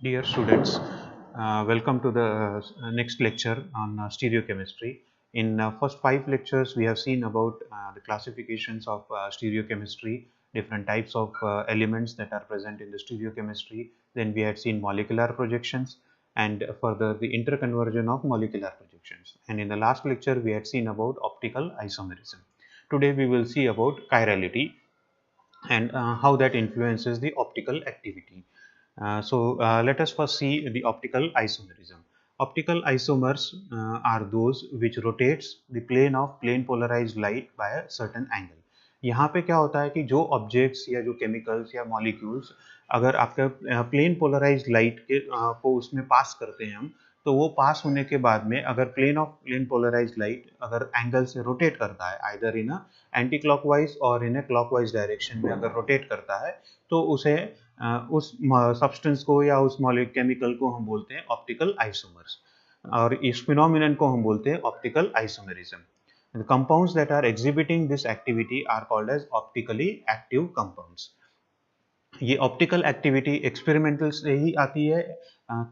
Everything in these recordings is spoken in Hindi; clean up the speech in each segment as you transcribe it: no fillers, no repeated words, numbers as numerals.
Dear students, welcome to the next lecture on stereochemistry. In first 5 lectures, we have seen about the classifications of stereochemistry, different types of elements that are present in the stereochemistry. Then we had seen molecular projections and further the interconversion of molecular projections. And in the last lecture, we had seen about optical isomerism. Today, we will see about chirality and how that influences the optical activity. Let us first see the optical isomerism. Optical isomers are those which rotates the plane of plane polarized light by a certain angle. यहाँ पे क्या होता है कि जो ऑब्जेक्ट्स या जो केमिकल्स या मॉलिक्यूल्स अगर आपका प्लेन पोलराइज्ड लाइट के को उसमें पास करते हैं हम, तो वो पास होने के बाद में अगर प्लेन पोलराइज्ड लाइट अगर एंगल से रोटेट करता है either in a anti clockwise और इन अ क्लॉकवाइज डायरेक्शन में अगर रोटेट करता है, तो उसे उस सब्सटेंस को या उस केमिकल को हम बोलते हैं ऑप्टिकल आइसोमर्स और इस फिनोमिनन को हम बोलते हैं optical isomerism. The compounds that are exhibiting this activity are called as optically active compounds. ये ऑप्टिकल एक्टिविटी एक्सपेरिमेंटल से ही आती है,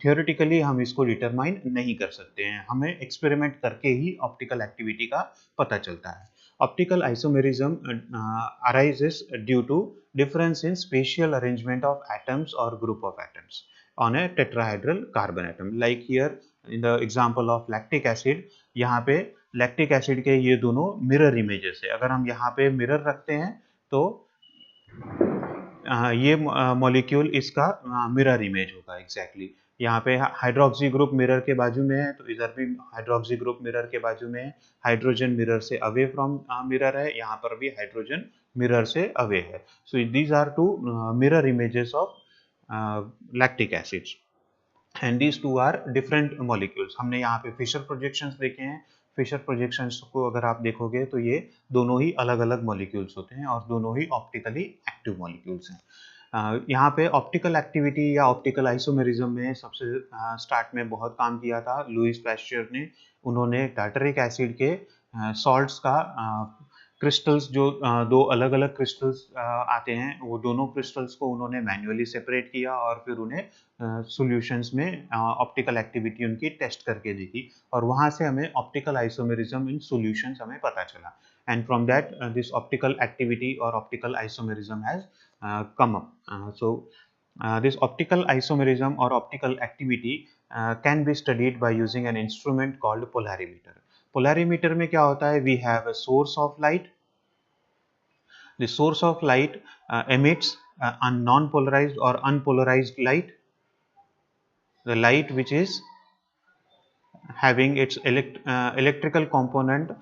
थियोरेटिकली हम इसको डिटरमाइन नहीं कर सकते हैं, हमें एक्सपेरिमेंट करके ही ऑप्टिकल एक्टिविटी का पता चलता है. Optical isomerism arises due to difference in spatial arrangement of atoms or group of atoms on a tetrahedral carbon atom. Like here in the example of lactic acid, यहाँ पे लैक्टिक एसिड के ये दोनों मिरर इमेजेस है. अगर हम यहाँ पे मिरर रखते हैं तो ये मॉलिक्यूल इसका मिरर इमेज होगा एग्जैक्टली. यहाँ पे हाइड्रोक्सी ग्रुप मिरर के बाजू में है, तो इधर भी हाइड्रोक्सी ग्रुप मिरर के बाजू में है. हाइड्रोजन मिरर से अवे फ्रॉम मिरर है, यहाँ पर भी हाइड्रोजन मिरर से अवे है. So these are two mirror images of lactic acids and these two are different molecules. हमने यहाँ पे फिशर प्रोजेक्शंस देखे हैं. फिशर प्रोजेक्शंस को अगर आप देखोगे तो ये दोनों ही अलग अलग मॉलिक्यूल्स होते हैं और दोनों ही ऑप्टिकली एक्टिव मॉलिक्यूल्स हैं. यहाँ पे ऑप्टिकल एक्टिविटी या ऑप्टिकल आइसोमेरिज्म में सबसे स्टार्ट में बहुत काम किया था लुईस पैस्चर ने. उन्होंने टार्टरिक एसिड के सॉल्ट्स का क्रिस्टल्स जो दो अलग अलग क्रिस्टल्स आते हैं, वो दोनों क्रिस्टल्स को उन्होंने मैन्युअली सेपरेट किया और फिर उन्हें सॉल्यूशंस में ऑप्टिकल एक्टिविटी उनकी टेस्ट करके देखी और वहाँ से हमें ऑप्टिकल आइसोमेरिज्म इन सॉल्यूशंस हमें पता चला. And from that this optical activity और optical isomerism has come up. This optical isomerism or optical activity can be studied by using an instrument called polarimeter. Polarimeter में क्या होता है? We have a source of light. The source of light emits a non-polarized or unpolarized light. The light which is having its electrical component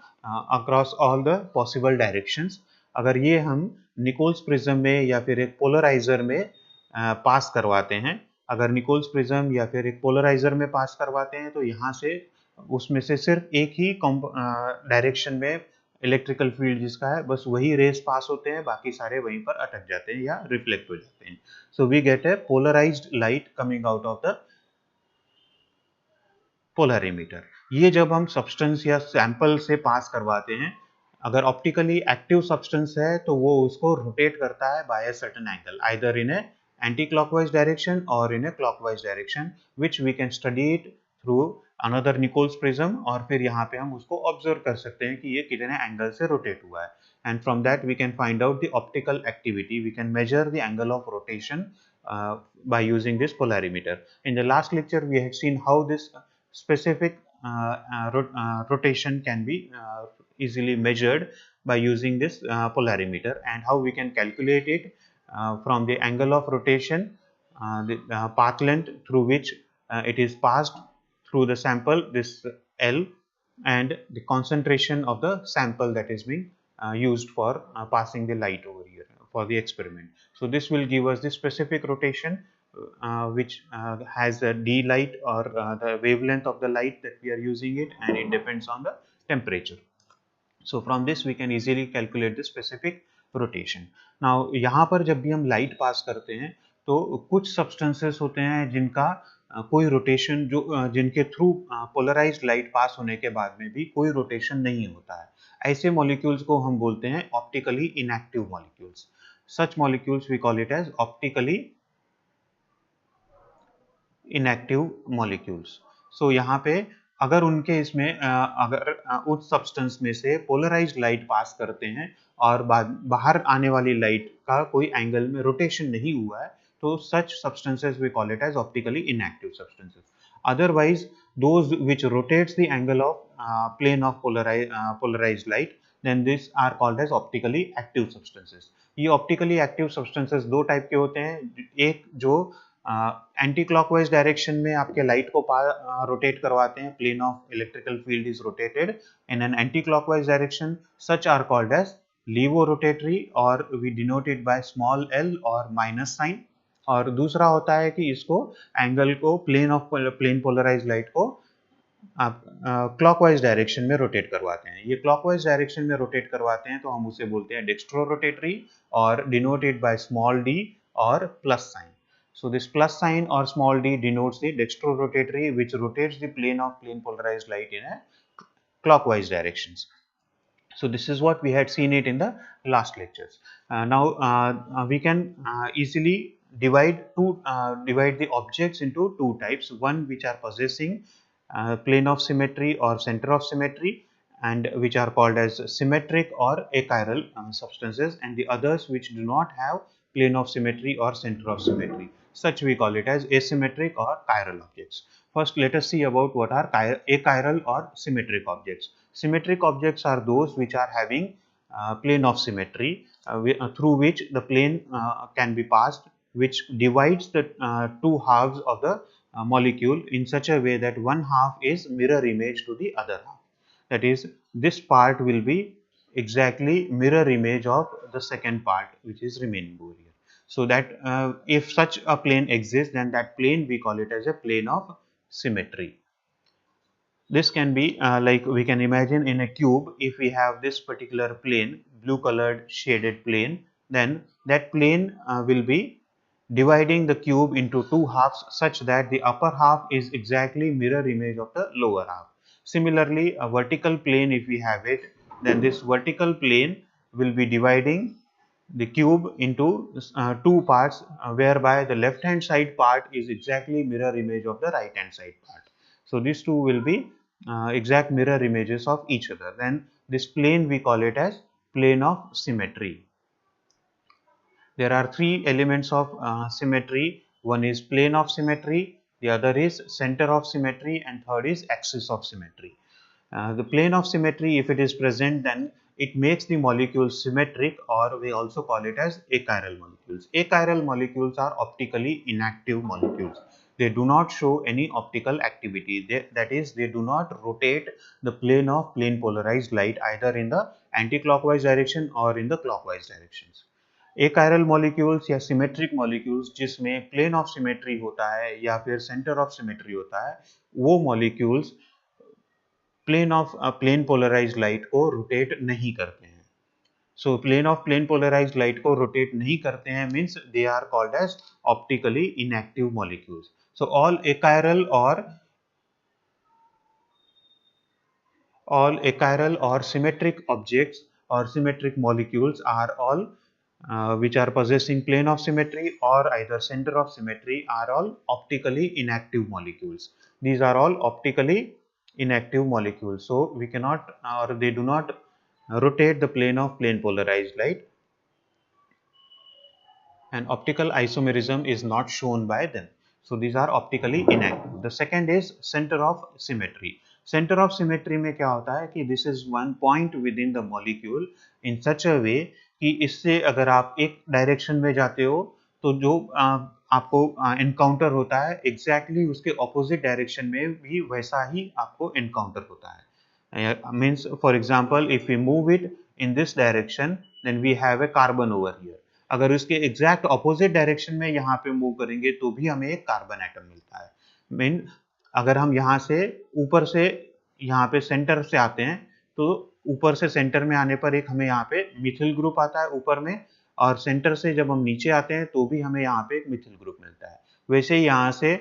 across all the possible directions. अगर ये हम निकोल्स प्रिज्म में या फिर एक पोलराइजर में पास करवाते हैं, अगर निकोल्स प्रिज्म या फिर एक पोलराइजर में पास करवाते हैं, तो यहाँ से उसमें से सिर्फ एक ही डायरेक्शन में इलेक्ट्रिकल फील्ड जिसका है बस वही रेस पास होते हैं, बाकी सारे वहीं पर अटक जाते हैं या रिफ्लेक्ट हो जाते हैं. So we get a polarised light coming out of the polarimeter. ये जब हम सब्सटेंस या सैंपल से पास करवाते हैं, अगर ऑप्टिकली एक्टिव सब्सटेंस है तो वो उसको रोटेट करता है by a certain angle either in a anti clockwise direction और in a clockwise direction which we can study it through another Nicol's prism और फिर यहाँ पे हम उसको ऑब्जर्व कर सकते हैं कि ये कितने एंगल से रोटेट हुआ है. And from that we can find out the optical activity. We can measure the angle of rotation by using this polarimeter. In the last lecture we had seen how this specific rotation can be easily measured by using this polarimeter, and how we can calculate it from the angle of rotation, the path length through which it is passed through the sample, this L, and the concentration of the sample that is being used for passing the light over here for the experiment. So this will give us the specific rotation which has a d light or the wavelength of the light that we are using it, and it depends on the temperature. So from this we can easily calculate the specific rotation. Now यहाँ पर जब भी हम light pass करते हैं तो कुछ substances होते हैं जिनका कोई रोटेशन जो जिनके थ्रू पोलराइज्ड लाइट पास होने के बाद में भी कोई रोटेशन नहीं होता है. ऐसे मॉलिक्यूल्स को हम बोलते हैं optically inactive molecules. Such molecules we call it as optically inactive molecules. So यहाँ पे अगर उनके इसमें अगर उस सब्सटेंस में से पोलराइज्ड लाइट पास करते हैं और बाहर आने वाली लाइट का कोई एंगल में रोटेशन नहीं हुआ है, तो such substances we call it as optically inactive substances. Otherwise those which rotates the angle of plane of polarized light, then these are called as optically active substances. ये ऑप्टिकली एक्टिव सब्सटेंसेस दो टाइप के होते हैं, एक जो एंटी क्लॉकवाइज डायरेक्शन में आपके लाइट को रोटेट करवाते हैं, plane of electrical field is rotated in an anti clockwise direction, such are called as levo rotatory और we denoted by small L और माइनस साइन। और दूसरा होता है कि इसको एंगल को प्लेन पोलराइज लाइट को आप क्लॉकवाइज डायरेक्शन में रोटेट करवाते हैं। ये क्लॉकवाइज डायरेक्शन में रोटेट करवाते हैं तो हम उसे बोलते हैं डेक्स्ट्रो रोटेटरी और डिनोटेड बाय स्मॉल डी और plus sign. So this plus sign or small d denotes the dextrorotatory, which rotates the plane of plane polarized light in a clockwise directions. So this is what we had seen it in the last lectures. Now we can easily divide the objects into two types, one which are possessing plane of symmetry or center of symmetry, and which are called as symmetric or achiral substances, and the others which do not have plane of symmetry or center of symmetry, such we call it as asymmetric or chiral objects. First let us see about what are achiral or symmetric objects. Symmetric objects are those which are having plane of symmetry, through which the plane can be passed, which divides the two halves of the molecule in such a way that one half is mirror image to the other half. That is, this part will be exactly mirror image of the second part which is remaining over here. So that if such a plane exists, then that plane we call it as a plane of symmetry. This can be like we can imagine in a cube, if we have this particular plane, blue colored shaded plane, then that plane will be dividing the cube into two halves such that the upper half is exactly mirror image of the lower half. Similarly, a vertical plane, if we have it, then this vertical plane will be dividing the cube into two parts, whereby the left hand side part is exactly mirror image of the right hand side part. So these two will be exact mirror images of each other. Then this plane we call it as plane of symmetry. There are three elements of symmetry. One is plane of symmetry, the other is center of symmetry, and third is axis of symmetry. The plane of symmetry, if it is present, then it makes the molecules symmetric, or we also call it as achiral molecules. Achiral molecules are optically inactive molecules. They do not show any optical activity. That is, they do not rotate the plane of plane polarized light either in the anti-clockwise direction or in the clockwise directions. achiral molecules या symmetric molecules जिसमें plane of symmetry होता है या फिर center of symmetry होता है, वो molecules प्लेन पोलराइज्ड लाइट को रोटेट नहीं करते हैं। So plane of plane polarised light को रोटेट नहीं करते हैं means they are called as optically inactive molecules. So all achiral or symmetric objects or symmetric molecules are all which are possessing plane of symmetry or either center of symmetry are all optically inactive molecules. These are all optically inactive molecules. So we cannot or they do not rotate the plane of plane polarized light, and optical isomerism is not shown by them. So these are optically inactive. The second is center of symmetry. Center of symmetry में क्या होता है कि this is one point within the molecule in such a way कि इससे अगर आप एक डायरेक्शन में जाते हो तो जो आपको एनकाउंटर होता है exactly उसके ऑपोजिट डायरेक्शन में भी वैसा ही आपको एनकाउंटर होता है. Means for example if we move it in this direction then we have a carbon over here. अगर उसके एग्जैक्ट ऑपोजिट डायरेक्शन में यहाँ पे मूव करेंगे तो भी हमें एक कार्बन एटम मिलता है. मीन अगर हम यहाँ से ऊपर से यहाँ पे सेंटर से आते हैं तो ऊपर से सेंटर में आने पर एक हमें यहाँ पे मिथिल ग्रुप आता है ऊपर में, और सेंटर से जब हम नीचे आते हैं तो भी हमें यहाँ पे एक मिथिल ग्रुप मिलता है. वैसे ही यहाँ से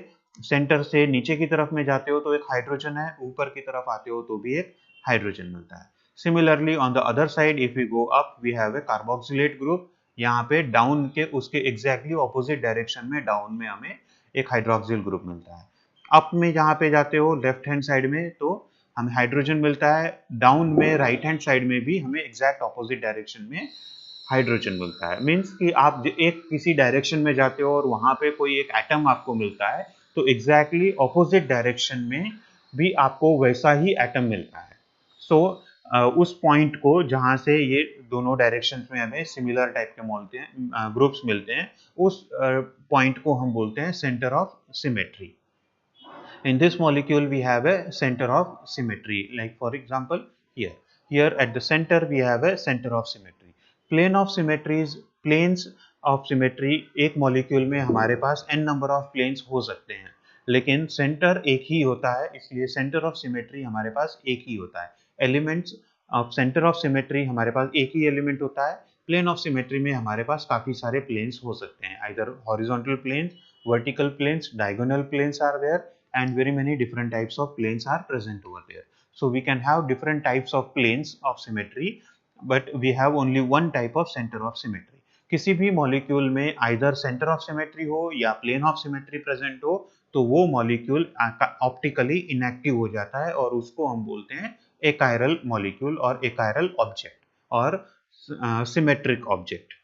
सेंटर से नीचे की तरफ में जाते हो तो एक हाइड्रोजन है, ऊपर की तरफ आते हो तो भी एक हाइड्रोजन मिलता है. Similarly, on the other side, if we go up, we have a carboxylate group, यहाँ पे डाउन के उसके एग्जैक्टली ऑपोजिट डायरेक्शन में डाउन में हमें एक हाइड्रोक्सिल ग्रुप मिलता है। अप में जहाँ पे जाते हो लेफ्ट हैंड साइड में तो हमें हाइड्रोजन मिलता है, डाउन में राइट हैंड साइड में भी हमें एग्जैक्ट ऑपोजिट डायरेक्शन में हाइड्रोजन मिलता है। मीन्स कि आप एक किसी डायरेक्शन में जाते हो और वहां पे कोई एक एटम आपको मिलता है तो एग्जैक्टली ऑपोजिट डायरेक्शन में भी आपको वैसा ही एटम मिलता है। सो उस पॉइंट को जहां से ये दोनों डायरेक्शन में हमें सिमिलर टाइप के मिलते हैं ग्रुप्स मिलते हैं, उस पॉइंट को हम बोलते हैं centre of symmetry. In this molecule, we have a center of symmetry. Like for example, here at the center we have a center of symmetry. Plane of symmetries, planes of symmetry एक molecule में हमारे पास n number of planes हो सकते हैं, लेकिन center एक ही होता है, इसलिए center of symmetry हमारे पास एक ही होता है। Elements of center of symmetry हमारे पास एक ही element होता है। Plane of symmetry में हमारे पास काफी सारे planes हो सकते हैं, either horizontal planes, vertical planes, diagonal planes are there, and very many different types of planes are present over there. So we can have different types of planes of symmetry, but we have only one type of center of symmetry. किसी भी मॉलिक्यूल में आइदर सेंटर ऑफ सिमेट्री हो या प्लेन ऑफ सिमेट्री प्रेजेंट हो तो वो मॉलिक्यूल ऑप्टिकली इनएक्टिव हो जाता है और उसको हम बोलते हैं एकायरल मॉलिक्यूल और एकायरल ऑब्जेक्ट और symmetric object.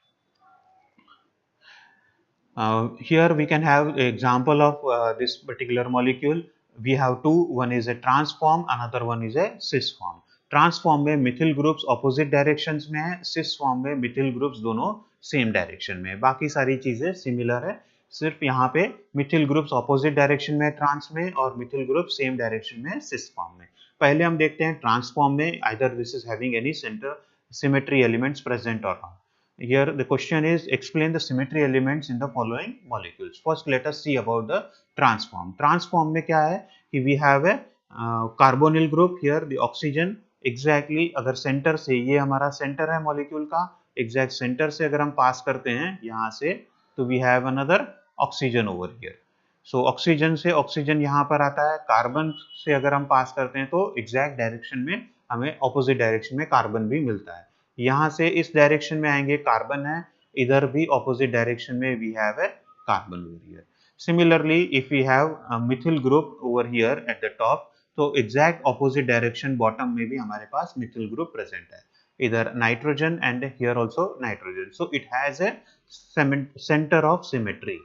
Here we can have an example of this particular molecule. We have two, one is a trans form, another one is a cis form. Trans form में methyl groups opposite directions में है, cis form में methyl groups दोनों same direction में है। बाकी सारी चीजें similar है, सिर्फ यहाँ पे methyl groups opposite direction में है trans में और methyl groups same direction में है cis form में। पहले हम देखते हैं trans form में either this is having any center symmetry elements present or not. Here the question is explain the symmetry elements in the following molecules. First let us see about the trans form. Trans form में क्या है कि we have a carbonyl group here, the oxygen exactly अगर center से, ये हमारा center है molecule का, exact center से अगर हम pass करते हैं यहाँ से तो we have another oxygen over here. So oxygen से oxygen यहाँ पर आता है, carbon से अगर हम pass करते हैं तो exact direction में हमें opposite direction में carbon भी मिलता है। यहाँ से इस डायरेक्शन में आएंगे कार्बन है, इधर भी ऑपोजिट डायरेक्शन में we have a carbon over here. Similarly if we have methyl group over here at the top तो एग्जैक्ट ऑपोजिट डायरेक्शन बॉटम में भी हमारे पास मिथिल ग्रुप प्रेजेंट है, इधर nitrogen and here also nitrogen. So it has a centre of symmetry,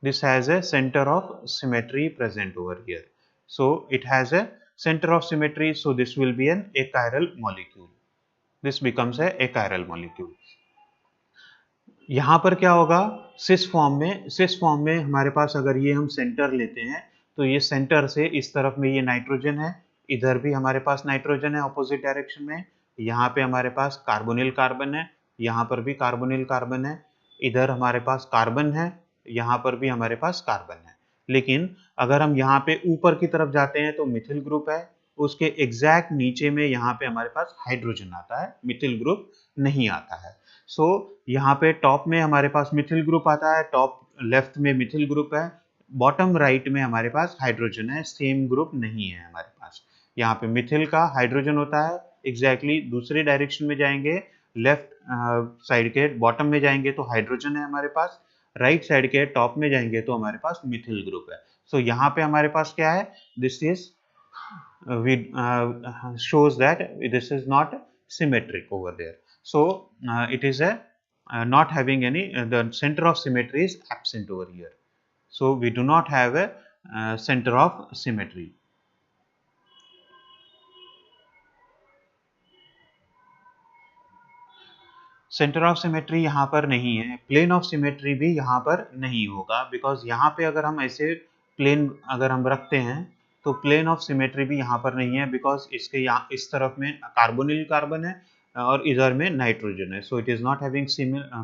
this has a center of symmetry present over here, so it has a center of symmetry, so this will be an achiral molecule, this becomes a achiral molecule। यहाँ पर क्या होगा सिस फॉर्म में हमारे पास अगर ये हम सेंटर लेते हैं तो ये सेंटर से इस तरफ में ये नाइट्रोजन है, इधर भी हमारे पास नाइट्रोजन है ऑपोजिट डायरेक्शन में, यहाँ पे हमारे पास कार्बोनिल कार्बन है, यहाँ पर भी कार्बोनिल कार्बन है, इधर हमारे पास कार्बन है, यहाँ पर भी हमारे पास कार्बन है। लेकिन अगर हम यहाँ पे ऊपर की तरफ जाते हैं तो मिथिल ग्रुप है, उसके एग्जैक्ट नीचे में यहाँ पे हमारे पास हाइड्रोजन आता है, मिथिल ग्रुप नहीं आता है। सो यहाँ पे टॉप में हमारे पास मिथिल ग्रुप आता है, टॉप लेफ्ट में मिथिल ग्रुप है, बॉटम राइट में हमारे पास हाइड्रोजन है, सेम ग्रुप नहीं है हमारे पास। यहाँ पे मिथिल का हाइड्रोजन होता है, एग्जैक्टली दूसरे डायरेक्शन में जाएंगे, लेफ्ट साइड के बॉटम में जाएंगे तो हाइड्रोजन है हमारे पास, राइट साइड के टॉप में जाएंगे तो हमारे पास मिथिल ग्रुप है। सो यहाँ पे हमारे पास क्या है, this is we shows that this is not symmetric over there, so it is a not having any the center of symmetry is absent over here, so we do not have a center of symmetry। Centre of symmetry यहाँ पर नहीं है, प्लेन ऑफ सिमेट्री भी यहाँ पर नहीं होगा, बिकॉज यहाँ पे अगर हम ऐसे प्लेन अगर हम रखते हैं तो प्लेन ऑफ सिमेट्री भी यहाँ पर नहीं है, बिकॉज इसके यहाँ इस तरफ में कार्बोनिल कार्बन है और इधर में नाइट्रोजन है, so it is not having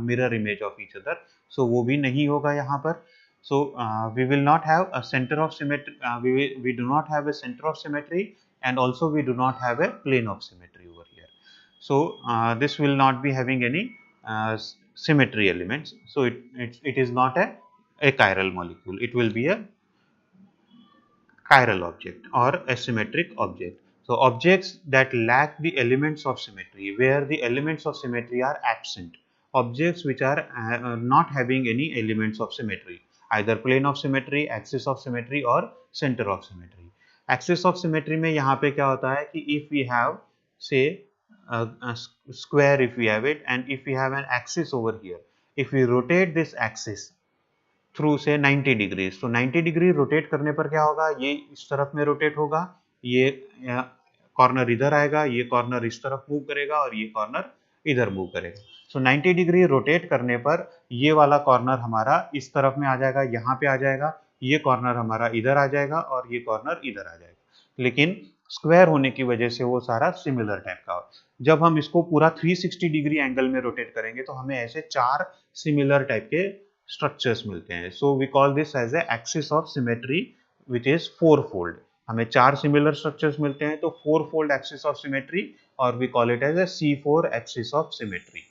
mirror image of each other, so वो भी नहीं होगा यहाँ पर। So we will not have a centre of symmetry, we do not have a centre of symmetry and also we do not have a plane of symmetry over here, so this will not be having any symmetry elements, so it is not a achiral molecule, it will be a chiral object or a symmetric object। So objects that lack the elements of symmetry, where the elements of symmetry are absent, objects which are not having any elements of symmetry, either plane of symmetry, axis of symmetry or center of symmetry. Axis of symmetry में यहाँ पे क्या होता है कि if we have say a square, if we have it, and if we have an axis over here, if we rotate this axis through से 90 डिग्री, तो 90 डिग्री रोटेट करने पर क्या होगा, ये इस तरफ में रोटेट होगा, ये कॉर्नर इधर आएगा, ये कॉर्नर इस तरफ मूव करेगा और ये कॉर्नर इधर मूव करेगा. सो 90 डिग्री रोटेट करने पर ये वाला कॉर्नर हमारा इस तरफ में आ जाएगा, यहाँ पे आ जाएगा, ये कॉर्नर हमारा इधर आ जाएगा और ये कॉर्नर इधर आ जाएगा. लेकिन स्क्वायर होने की वजह से वो सारा सिमिलर टाइप का. जब हम इसको पूरा 360 डिग्री एंगल में रोटेट करेंगे तो हमें ऐसे 4 सिमिलर टाइप के स्ट्रक्चर्स मिलते हैं. So we call this as a axis of symmetry which is 4 fold. हमें 4 सिमिलर स्ट्रक्चर्स मिलते हैं तो 4 फोल्ड एक्सिस ऑफ सिमेट्री, और we call it as a C4 axis of symmetry.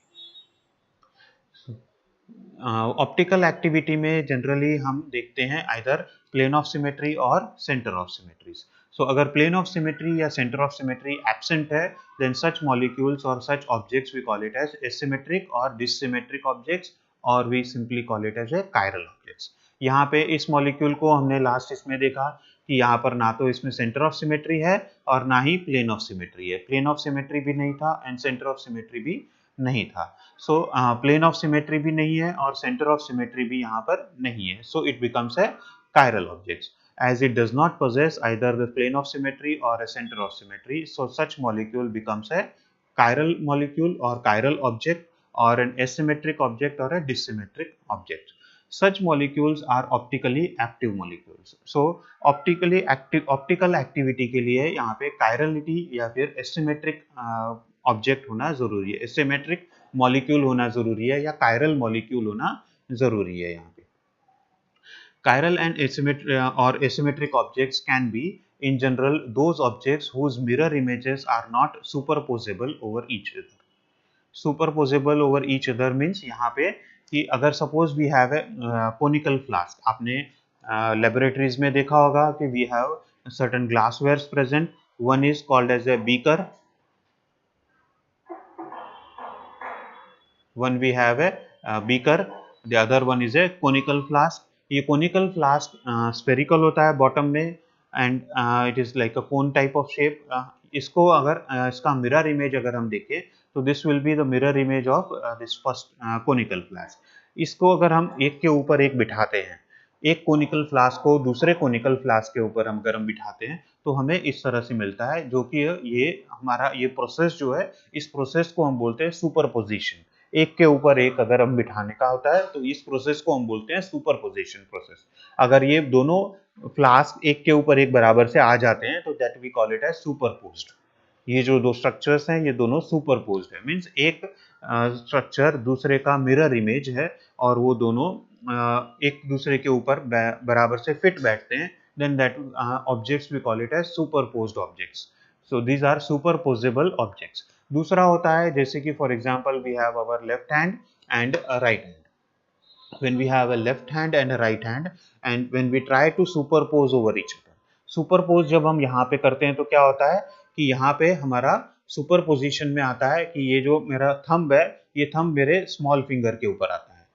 Optical activity में जनरली हम देखते हैं आइदर प्लेन ऑफ सिमेट्री और सेंटर ऑफ सिमेट्रीज. सो अगर प्लेन ऑफ सिमेट्री या सेंटर ऑफ सिमेट्री एब्सेंट है, देन सच मॉलिक्यूल्स और सच objects we call it as asymmetric और डिससिमेट्रिक ऑब्जेक्ट्स, और we simply call it as a chiral objects. यहाँ पे इस मॉलिक्यूल को हमने लास्ट इसमें देखा कि यहाँ पर ना तो इसमें सेंटर ऑफ सिमेट्री है और ना ही प्लेन ऑफ सिमेट्री है. प्लेन ऑफ सिमेट्री भी नहीं था एंड सेंटर ऑफ सिमेट्री भी नहीं था. सो प्लेन ऑफ सिमेट्री भी नहीं है और सेंटर ऑफ सिमेट्री भी यहाँ पर नहीं है. So it becomes a chiral objects. As it does not possess either the plane of symmetry or a center of symmetry, so such molecule becomes a chiral molecule or chiral object, or an asymmetric object or a dissymmetric object. Such molecules are optically active molecules. So optical activity के लिए यहाँ पे chirality या फिर asymmetric object होना जरूरी है, asymmetric molecule होना जरूरी है या chiral molecule होना जरूरी है. यहाँ chiral and asymmetric objects can be in general those objects whose mirror images are not superposable over each other. Superposable over each other means यहाँ पे कि अगर suppose we have a conical flask, आपने laboratories में देखा होगा कि we have certain glasswares present. One is called as a beaker, one we have a beaker, the other one is a conical flask. ये कोनिकल फ्लास्क स्फेरिकल होता है बॉटम में and it is like a cone type of shape. इसको अगर इसका मिरर इमेज अगर हम देखें तो this will be the mirror image of this first conical flask. इसको अगर हम एक के ऊपर एक बिठाते हैं, एक कोनिकल फ्लास्क को दूसरे कोनिकल फ्लास्क के ऊपर हम अगर हम बिठाते हैं तो हमें इस तरह से मिलता है, जो कि ये हमारा ये प्रोसेस जो है, इस प्रोसेस को हम बोलते हैं सुपरपोजिशन. एक के ऊपर एक अगर हम बिठाने का होता है तो इस प्रोसेस को हम बोलते हैं सुपरपोजिशन प्रोसेस. अगर ये दोनों फ्लास्क एक के ऊपर एक बराबर से आ जाते हैं तो that we call it as superposed. ये जो दो स्ट्रक्चर्स हैं ये दोनों सुपरपोज्ड है, मींस एक स्ट्रक्चर दूसरे का मिरर इमेज है और वो दोनों एक दूसरे के ऊपर बराबर से फिट बैठते हैं. Then that objects we call it as superposed objects. So these are superposable objects. दूसरा होता है जैसे कि for example we have our left hand and right hand. when we have a left hand and a right hand and when we try to superpose over each other, superpose जब हम यहाँ पे करते हैं तो क्या होता है कि यहाँ पे हमारा सुपरपोजिशन में आता है कि ये जो मेरा थंब है, ये थंब मेरे स्मॉल फिंगर के ऊपर आता है.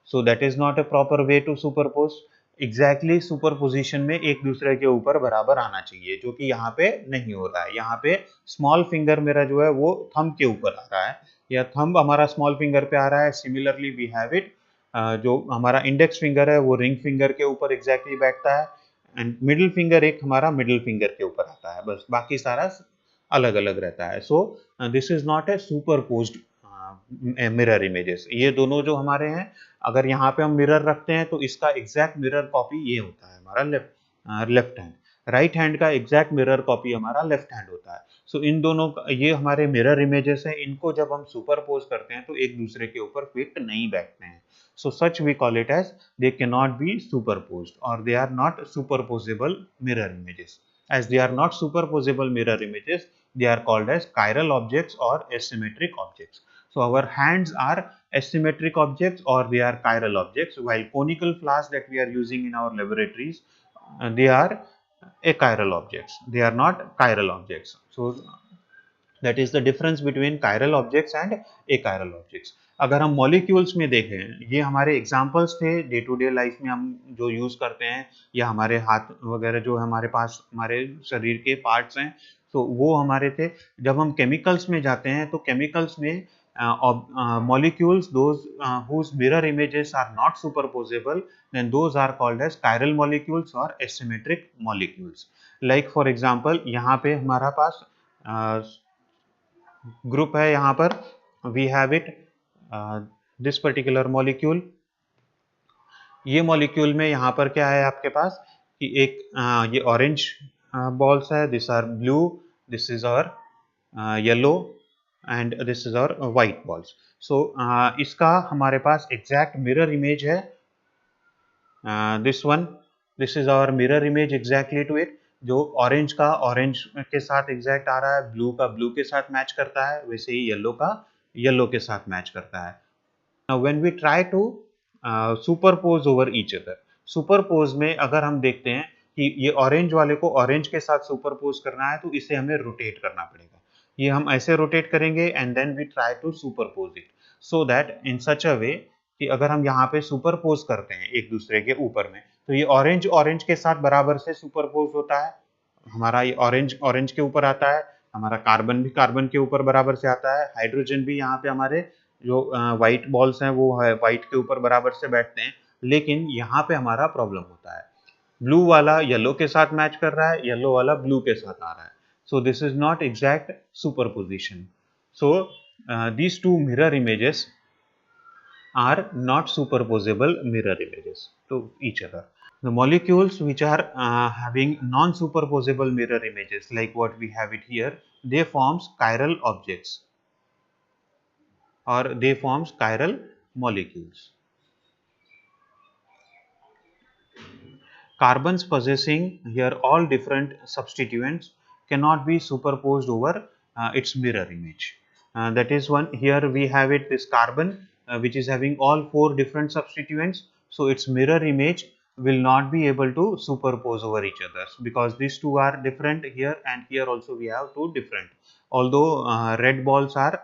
So that is not a proper way to superpose. Exactly superposition में एक दूसरे के ऊपर बराबर आना चाहिए, जो कि यहाँ पे नहीं हो रहा है. यहाँ पे स्मॉल फिंगर मेरा जो है वो थंब के ऊपर आ रहा है या थंब हमारा स्मॉल फिंगर पे आ रहा है. सिमिलरली वी हैव इट, जो हमारा इंडेक्स फिंगर है वो रिंग फिंगर के ऊपर एग्जैक्टली बैठता है एंड मिडिल फिंगर एक हमारा मिडिल फिंगर के ऊपर आता है. बस बाकी सारा अलग अलग रहता है. So this is not A superposed mirror images. ये दोनों जो हमारे हैं, अगर यहाँ पे हम मिरर रखते हैं तो इसका एग्जैक्ट मिरर कॉपी ये होता है हमारा लेफ्ट हैंड. राइट हैंड का एग्जैक्ट मिरर कॉपी हमारा लेफ्ट हैंड होता है. सो इन दोनों ये हमारे मिरर इमेजेस हैं, इनको जब हम सुपरपोज करते हैं तो एक दूसरे के ऊपर फिट नहीं बैठते हैं. So such we call it as they cannot be superposed or they are not superposable mirror images. As they are not superposable mirror images, they are called as chiral objects or asymmetric objects. So our hands are asymmetric objects or they are chiral objects, while conical flasks that we are using in our laboratories, they are achiral objects. They are not chiral objects. So that is the difference between chiral objects and achiral objects. अगर हम मॉलिक्यूल्स में देखें, ये हमारे एग्जांपल्स थे डे टू डे लाइफ में हम जो यूज़ करते हैं, या हमारे हाथ वगैरह जो हमारे पास हमारे शरीर के पार्ट्स हैं, तो वो हमारे थे। जब हम केमिकल्स में जाते हैं, तो केमिकल्स में molecules those whose mirror images are not superposable, then those are called as chiral molecules or asymmetric molecules. Like for example, यहाँ पे हमारा पास ग्रुप है, यहाँ पर we have it this particular molecule. ये मॉलिक्यूल में यहाँ पर क्या है आपके पास कि एक ये ऑरेंज बॉल्स है, this are blue, this is और येलो एंड दिस इज और व्हाइट बॉल्स। सो इसका हमारे पास एग्जैक्ट मिरर इमेज है, this one, this is our mirror image exactly to it. जो ऑरेंज का ऑरेंज के साथ एग्जैक्ट आ रहा है, ब्लू का ब्लू के साथ मैच करता है, वैसे ही येलो का येलो के साथ मैच करता है। Now when we try to superpose over each other, superpose में अगर हम देखते हैं कि ये ऑरेंज वाले को ऑरेंज के साथ सुपरपोज करना है, तो इसे हमें रोटेट करना पड़ेगा। ये हम ऐसे रोटेट करेंगे and then we try to superpose it, so that in such a way कि अगर हम यहाँ पे सुपरपोज करते हैं एक दूसरे के ऊपर में, तो ये ऑरेंज ऑरेंज के साथ बराबर से सुपरपोज होता है। हमारा ये ऑरेंज ऑरेंज के ऊपर आता है, हमारा कार्बन भी कार्बन के ऊपर बराबर से आता है, हाइड्रोजन भी यहाँ पे हमारे जो व्हाइट बॉल्स हैं वो है व्हाइट के ऊपर बराबर से बैठते हैं। लेकिन यहाँ पे हमारा प्रॉब्लम होता है, ब्लू वाला येलो के साथ मैच कर रहा है, येलो वाला ब्लू के साथ आ रहा है। So this is not exact superposition. So these two mirror images are not superposable mirror images to each other. The molecules which are having non-superposable mirror images, like what we have it here, they forms chiral objects or they forms chiral molecules. Carbons possessing here all different substituents cannot be superposed over its mirror image. That is one, here we have it this carbon which is having all 4 different substituents, so its mirror image will not be able to superpose over each other because these two are different here, and here also we have two different. Although red balls are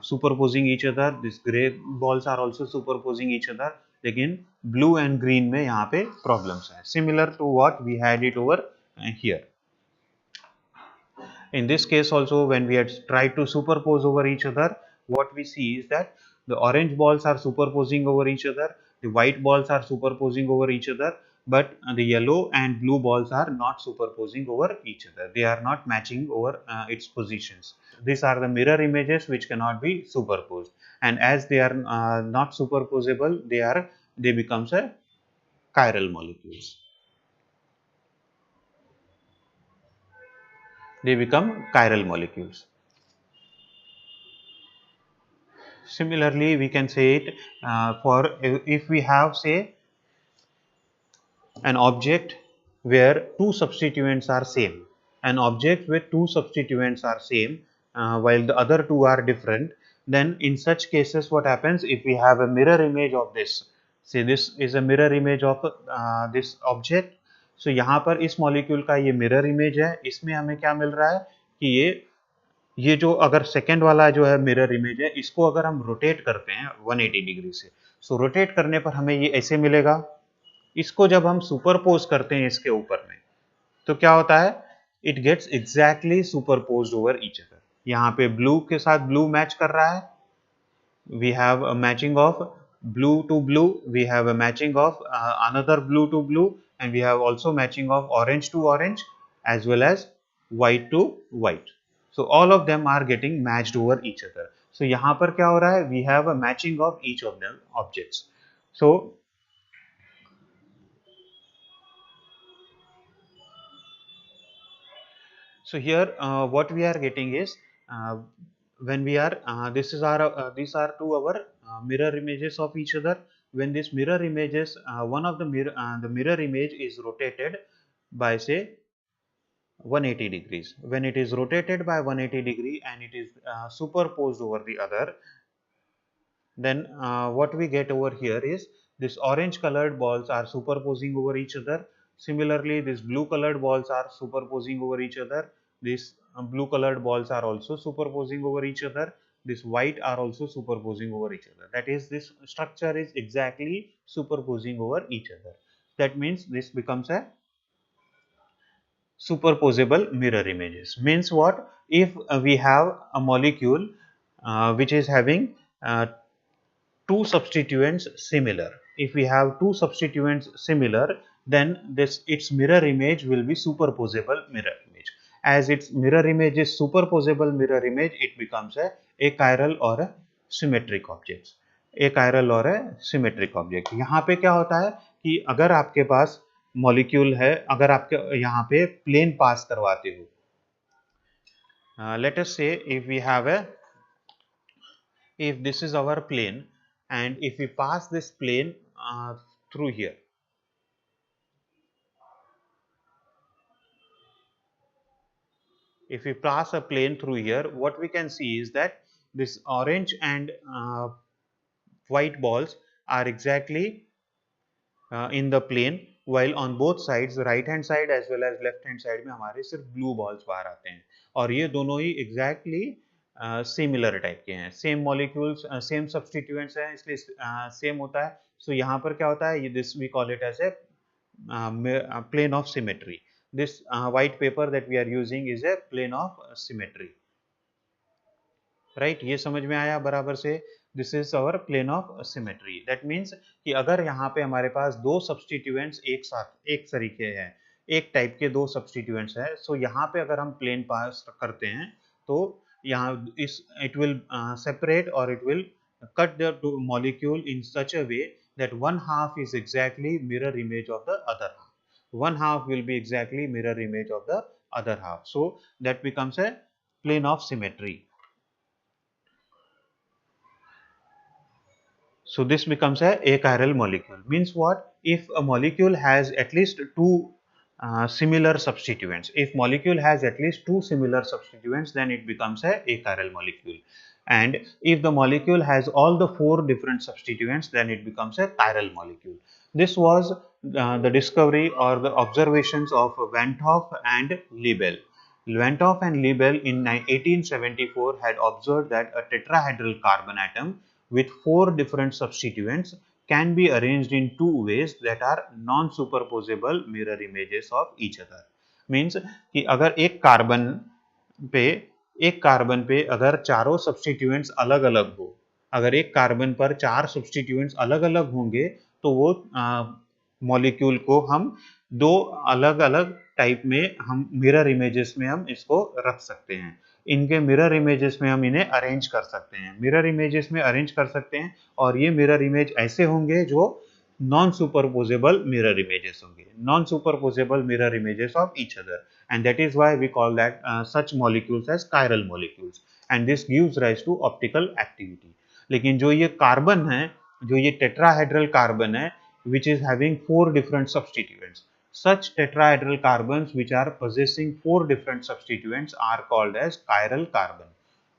superposing each other, these gray balls are also superposing each other, लेकिन ब्लू एंड ग्रीन में यहाँ पे प्रॉब्लम्स है, similar to what we had it over here. In this case also, when we had tried to superpose over each other, what we see is that the orange balls are superposing over each other, the white balls are superposing over each other, but the yellow and blue balls are not superposing over each other. They are not matching over its positions. These are the mirror images which cannot be superposed, and as they are not superposable, they becomes a chiral molecules. They become chiral molecules. Similarly, we can say it for if we have say an object where two substituents are same, an object with two substituents are same while the other two are different, then in such cases what happens, if we have a mirror image of this, say this is a mirror image of this object, so यहाँ पर इस मॉलिक्यूल का ये मिरर इमेज है, इसमें हमें क्या मिल रहा है कि ये जो अगर सेकेंड वाला जो है मिरर इमेज है, इसको अगर हम रोटेट करते हैं 180 डिग्री से, सो रोटेट करने पर हमें ये ऐसे मिलेगा। इसको जब हम सुपरपोज करते हैं इसके ऊपर में, तो क्या होता है, it gets exactly superposed over each other. यहाँ पे ब्लू के साथ ब्लू मैच कर रहा है, we have a matching of blue to blue, we have a matching of another blue to blue, and we have also matching of orange to orange as well as white to white. So all of them are getting matched over each other. So यहाँ पर क्या हो रहा है, we have a matching of each of them objects. So here what we are getting is when we are this is our these are two our mirror images of each other. When this mirror images one of the mirror image is rotated by say 180 degrees. When it is rotated by 180 degree and it is superposed over the other, then what we get over here is this orange colored balls are superposing over each other. Similarly, these blue colored balls are superposing over each other. These blue colored balls are also superposing over each other. this white are also superposing over each other. That is, this structure is exactly superposing over each other. That means this becomes a superposable mirror images. Means what? If we have a molecule which is having two substituents similar. If we have two substituents similar, then this its mirror image will be superposable mirror image. As its mirror image is superposable mirror image, it becomes a achiral or a symmetric object. achiral और a symmetric object. यहाँ पे क्या होता है कि अगर आपके पास मॉलिक्यूल है, अगर आपके यहाँ पे प्लेन पास करवाते हो, let us say if this is our plane and if we pass this plane through here, if we pass a plane through here, what we can see is that this orange and white balls are exactly in the plane, while on both sides, right hand side as well as left hand side में हमारे सिर्फ blue balls बाहर आते हैं, और ये दोनों ही exactly सिमिलर टाइप के हैं, सेम मॉलिक्यूल्स सेम सब्सटीट्यूएंट्स हैं, इसलिए सेम होता है. सो यहाँ पर क्या होता है, this we call it as a plane of symmetry. This white paper that we are using is a plane of symmetry. Right, ये समझ में आया बराबर से. This is our plane of symmetry. That means कि अगर यहाँ पे हमारे पास दो सब्सटीट्यूएंट्स एक साथ एक तरीके हैं, एक टाइप के दो सब्सटीट्यूएंट्स हैं, सो यहाँ पे अगर हम प्लेन पास करते हैं तो यहाँ इस इट विल सेपरेट और it will cut the molecule in such a way that one half is exactly mirror image of the other half. One half will be exactly mirror image of the other half. So that becomes a plane of symmetry. So this becomes a achiral molecule. Means what? If a molecule has at least two similar substituents. If molecule has at least two similar substituents, then it becomes a achiral molecule. And if the molecule has all the four different substituents, then it becomes a chiral molecule. This was the discovery or the observations of Van 't Hoff and Liebel. Van 't Hoff and Liebel in 1874 had observed that a tetrahedral carbon atom with four different substituents can be arranged in two ways that are non-superposable mirror images of each other. Means कि अगर एक कार्बन पे अगर चारों सब्सटीट्यूएंट्स अलग अलग हो, अगर एक कार्बन पर चार सब्सटीट्यूएंट्स अलग अलग होंगे, तो वो मॉलिक्यूल को हम दो अलग अलग टाइप में हम मिरर इमेजेस में हम इसको रख सकते हैं. इनके मिरर इमेजेस में हम इन्हें अरेंज कर सकते हैं, मिरर इमेजेस में अरेंज कर सकते हैं, और ये मिरर इमेज ऐसे होंगे जो नॉन सुपरपोजेबल मिरर इमेजेस होंगे, non superposable mirror images of each other, and that is why we call that such molecules as chiral molecules, and this gives rise to optical activity. लेकिन जो ये कार्बन है, जो ये टेट्राहेड्रल कार्बन है, which is having four different substituents, such tetrahedral carbons which are possessing four different substituents are called as chiral carbon.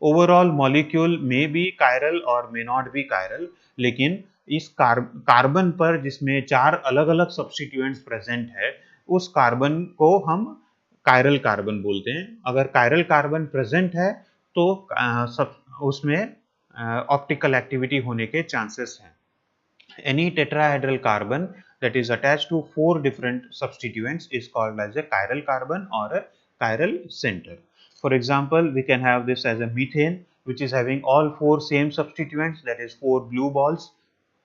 Overall molecule may be chiral or may not be chiral, लेकिन इस कार्बन पर जिसमें चार अलग अलग सब्सटीट्यूएंट्स प्रेजेंट है, उस कार्बन को हम कायरल कार्बन बोलते हैं. अगर कायरल कार्बन प्रेजेंट है तो उसमें ऑप्टिकल एक्टिविटी होने के चांसेस हैं. Any tetrahedral carbon that is attached to four different substituents is called as a chiral carbon or a chiral center. For example, we can have this as a methane, which is having all four same substituents, that is four blue balls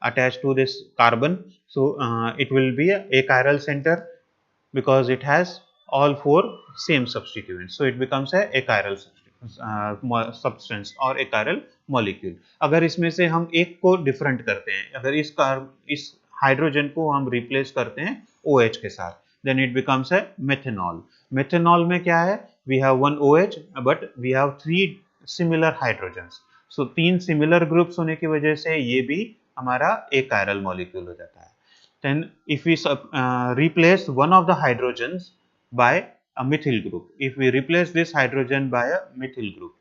attached to this carbon. So it will be a chiral center because it has all four same substituents. So it becomes a achiral substance or achiral molecule. अगर इसमें से हम एक को डिफरेंट करते हैं, अगर इस हाइड्रोजन को हम रिप्लेस करते हैं OH के साथ, then it becomes a methanol. Methanol में क्या है? We have one OH but we have three similar hydrogens. So तीन similar groups होने की वजह से ये भी हमारा achiral molecule हो जाता है. Then if we replace one of the hydrogens by a methyl group, if we replace this hydrogen by a methyl group,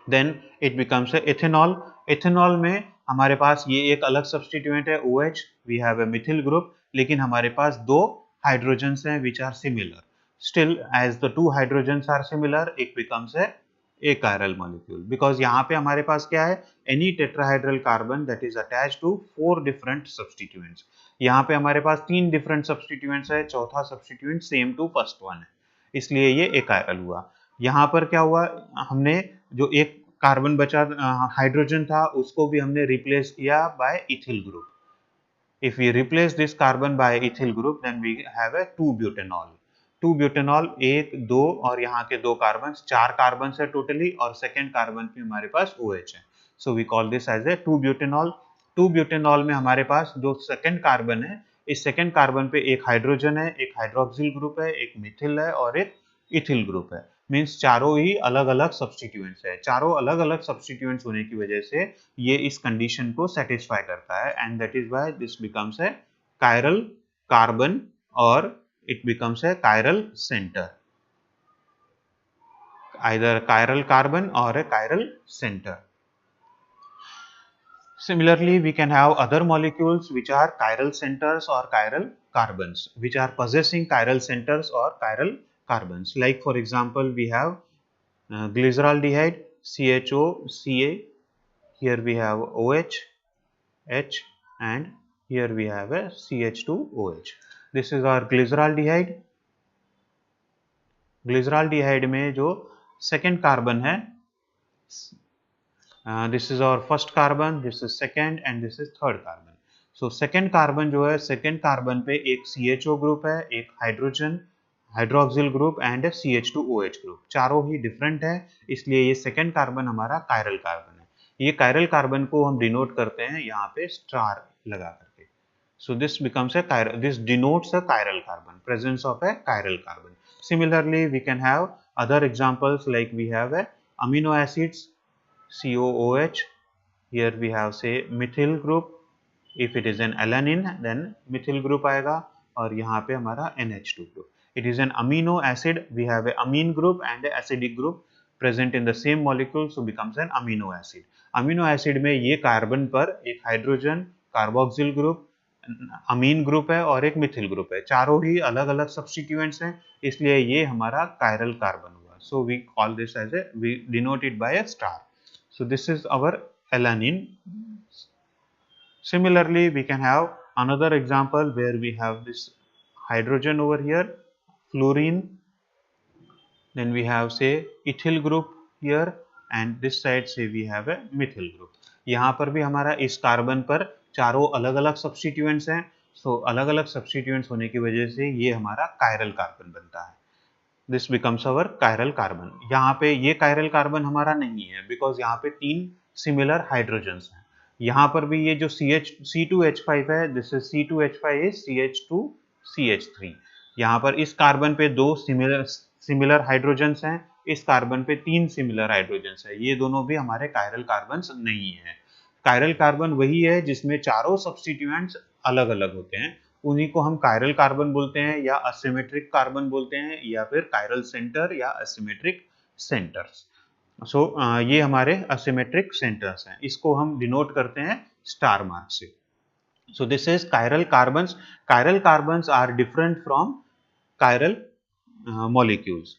then it becomes a ethanol. Ethanol में हमारे पास ये एक अलग सब्सटीट्यूएंट है OH, we have a methyl group, लेकिन हमारे पास दो हाइड्रोजन्स हैं which are similar. Still, as the two hydrogens are similar, it becomes a a chiral molecule, because यहाँ पे हमारे पास क्या है, any tetrahedral carbon that is attached to 4 different substituents. यहाँ पे हमारे पास 3 डिफरेंट सब्स्टिट्यूएंट्स है, चौथा substituent same to first one है, इसलिए ये ए कायरल हुआ। यहाँ पर क्या हुआ, हमने जो एक कार्बन बचा हाइड्रोजन था उसको भी हमने रिप्लेस किया by ethyl group. If we replace this carbon by ethyl group, then we have a 2-butanol. 2-butanol, एक, दो और यहाँ के दो कार्बन, 4 कार्बन है टोटली, और सेकेंड कार्बन पे हमारे पास OH है। So we call this as a 2-butanol. 2-butanol में हमारे पास जो सेकेंड कार्बन है, इस सेकेंड कार्बन पे एक हाइड्रोजन है, एक हाइड्रोक्सिल ग्रुप है, एक मिथिल है और एक इथिल ग्रुप है। मीन्स चारों ही अलग अलग सब्स्टिट्यूएंट्स है। चारों अलग अलग सब्स्टिट्यूएंट्स होने की वजह से ये इस कंडीशन को सेटिस्फाई करता है, and that is why this becomes a chiral carbon और it becomes a chiral centre, either chiral carbon और a chiral centre. Similarly, we can have other molecules which are chiral centers or chiral carbons, which are possessing chiral centers or chiral carbons. Like for example, we have glyceraldehyde, CHO, here we have OH, H, and here we have a CH2OH. This is our glyceraldehyde. Glyceraldehyde में जो second carbon है, this is our first carbon, this is second and this is third carbon. So second carbon जो है, second carbon पे एक CHO ग्रुप है, एक hydrogen hydroxyl group and CH2OH group, चारों ही डिफरेंट है, इसलिए ये सेकेंड कार्बन हमारा कायरल कार्बन है। ये कायरल कार्बन को हम डिनोट करते हैं यहाँ पे स्टार लगा करके। So this becomes a chiral, this denotes a chiral carbon, presence of a chiral carbon. Similarly, we can have other examples like we have a amino acids, COOH, here we have say methyl group, if it is an alanine then methyl group आएगा, और यहाँ पे हमारा NH2 group. It is an amino acid, we have a amine group and a acidic group present in the same molecule, so becomes an amino acid. Amino acid में ये कार्बन पर एक हाइड्रोजन कार्बोक्सिल ग्रुप अमीन ग्रुप है और एक मिथिल ग्रुप है, चारों ही अलग अलग सब्स्टिट्यूएंट्स हैं, इसलिए ये हमारा कायरल कार्बन हुआ। So we call this as a, we denote it by a star. So this is our alanine. Similarly, we can have another example where we have this hydrogen over here, fluorine, then we have say ethyl group here, and this side say we have a methyl group. यहाँ पर भी हमारा इस कार्बन पर चारों अलग अलग सब्स्टिट्यूएंट्स हैं, सो अलग अलग सब्स्टिट्यूएंट्स होने की वजह से ये हमारा कायरल कार्बन बनता है। This becomes our chiral carbon. यहाँ पे ये कायरल कार्बन हमारा नहीं है, बिकॉज यहाँ पे 3 सिमिलर हाइड्रोजन्स हैं। यहाँ पर भी ये जो C2H5 है, this is C2H5 is CH2CH3। यहाँ पर इस कार्बन पे 2 सिमिलर हाइड्रोजन्स हैं, इस कार्बन पे 3 सिमिलर हाइड्रोजन्स है, ये दोनों भी हमारे कायरल कार्बन्स नहीं है। कायरल कार्बन वही है जिसमें चारों सब्स्टिट्यूएंट्स अलग अलग होते हैं, उन्हीं को हम कायरल कार्बन बोलते हैं, या असिमेट्रिक कार्बन बोलते हैं, या फिर कायरल सेंटर या असिमेट्रिक सेंटर्स। सो ये हमारे असिमेट्रिक सेंटर्स हैं, इसको हम डिनोट करते हैं स्टार मार्क से। So this is chiral carbons. Chiral carbons are different from chiral molecules.